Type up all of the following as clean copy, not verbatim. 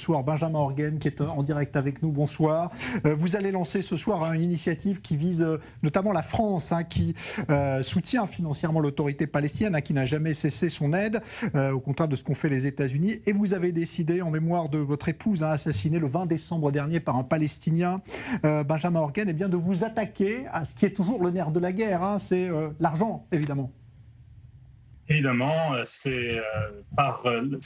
soir Benjamin Orguen qui est en direct avec nous. Bonsoir. Vous allez lancer ce soir une initiative qui vise notamment la France, qui soutient financièrement l'autorité palestinienne, qui n'a jamais cessé son aide, au contraire de ce qu'ont fait les États-Unis. Et vous avez décidé, en mémoire de votre épouse, assassinée le 20 décembre dernier par un Palestinien, Benjamin Orguen, de vous attaquer à ce qui est toujours le nerf de la guerre, c'est l'argent, évidemment. Évidemment, c'est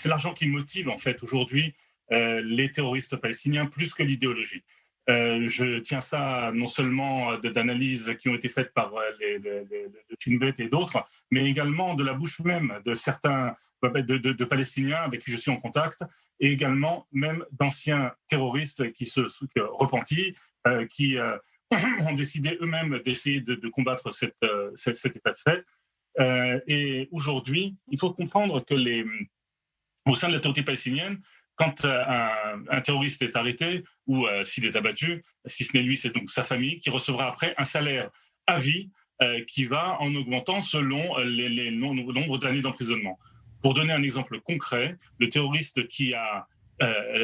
l'argent qui motive en fait aujourd'hui les terroristes palestiniens plus que l'idéologie. Je tiens ça non seulement d'analyses qui ont été faites par de Shin Bet et d'autres, mais également de la bouche même de certains de Palestiniens avec qui je suis en contact, et également même d'anciens terroristes qui se repentis, qui ont décidé eux-mêmes d'essayer de combattre cet état de fait. Et aujourd'hui, il faut comprendre que au sein de l'autorité palestinienne, quand un terroriste est arrêté ou s'il est abattu, si ce n'est lui, c'est donc sa famille qui recevra après un salaire à vie qui va en augmentant selon le nombre d'années d'emprisonnement. Pour donner un exemple concret, le terroriste qui a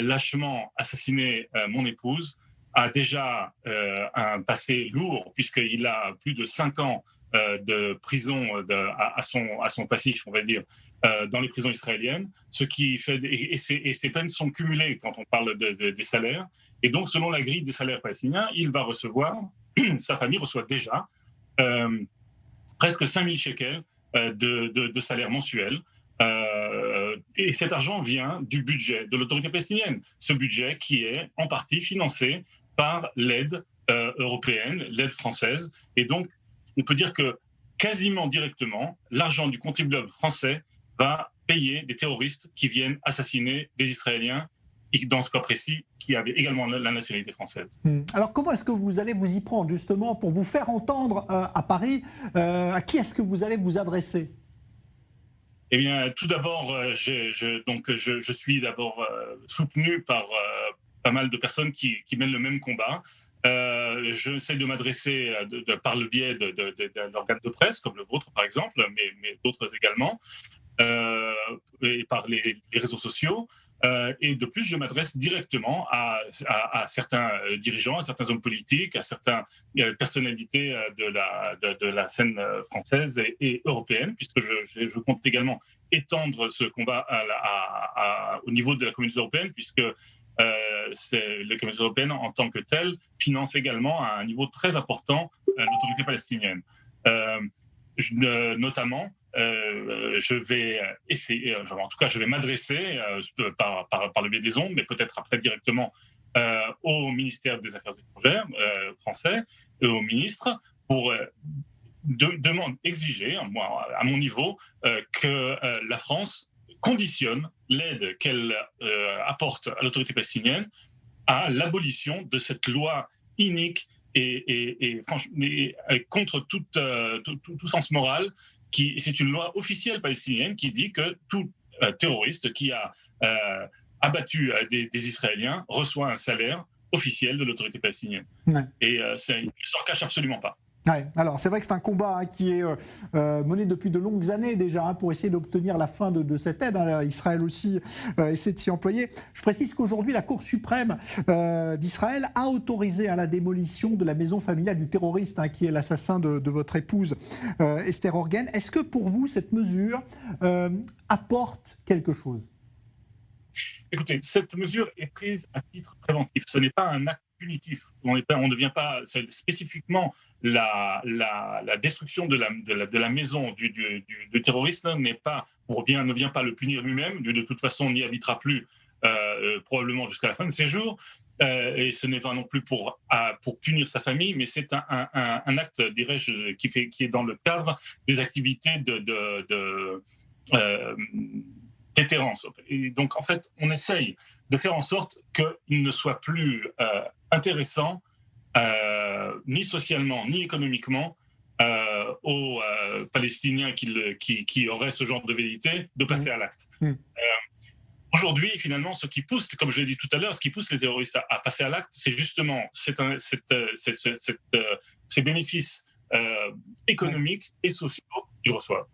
lâchement assassiné mon épouse a déjà un passé lourd puisqu'il a plus de 5 ans de prison à son passif, on va dire, dans les prisons israéliennes, ce qui fait et ces peines sont cumulées quand on parle des salaires. Et donc, selon la grille des salaires palestiniens, il va recevoir, sa famille reçoit déjà presque 5 000 shekels de salaire mensuel. Et cet argent vient du budget de l'autorité palestinienne. Ce budget qui est en partie financé par l'aide européenne, l'aide française. Et donc, on peut dire que quasiment directement, l'argent du contribuable français va payer des terroristes qui viennent assassiner des Israéliens, et dans ce cas précis, qui avaient également la nationalité française. Alors comment est-ce que vous allez vous y prendre justement pour vous faire entendre à Paris? À qui est-ce que vous allez vous adresser? Eh bien, tout d'abord, je suis d'abord soutenu par pas mal de personnes qui mènent le même combat. J'essaie de m'adresser par le biais d'organes de presse, comme le vôtre par exemple, mais d'autres également, et par les réseaux sociaux. Et de plus, je m'adresse directement à certains dirigeants, à certains hommes politiques, à certaines personnalités de la scène française et européenne, puisque je compte également étendre ce combat au niveau de la communauté européenne, puisque la communauté européenne en tant que telle finance également à un niveau très important l'autorité palestinienne. Notamment, je vais essayer, en tout cas je vais m'adresser par le biais des ondes, mais peut-être après directement au ministère des Affaires étrangères français et au ministre pour exiger, à mon niveau, que la France conditionne l'aide qu'elle apporte à l'autorité palestinienne à l'abolition de cette loi inique et contre tout sens moral. C'est une loi officielle palestinienne qui dit que tout terroriste qui a abattu des Israéliens reçoit un salaire officiel de l'autorité palestinienne. Ouais. Et il ne s'en cache absolument pas. Ouais, alors c'est vrai que c'est un combat qui est mené depuis de longues années déjà pour essayer d'obtenir la fin de cette aide. Israël aussi essaie de s'y employer. Je précise qu'aujourd'hui la Cour suprême d'Israël a autorisé la démolition de la maison familiale du terroriste qui est l'assassin de votre épouse Esther Orguen. Est-ce que pour vous cette mesure apporte quelque chose? Écoutez, cette mesure est prise à titre préventif. Ce n'est pas un acte punitif. On ne vient pas spécifiquement la destruction de la maison du terroriste ne vient pas le punir lui-même. De toute façon, on n'y habitera plus probablement jusqu'à la fin de ses jours. Et ce n'est pas non plus pour punir sa famille, mais c'est un acte, dirais-je, qui est dans le cadre des activités de déterrence. Et donc, en fait, on essaye de faire en sorte qu'il ne soit plus intéressant, ni socialement, ni économiquement, aux Palestiniens qui auraient ce genre de velléité de passer à l'acte. Aujourd'hui, finalement, ce qui pousse, comme je l'ai dit tout à l'heure, ce qui pousse les terroristes à passer à l'acte, c'est justement ces bénéfices économiques et sociaux qu'ils reçoivent.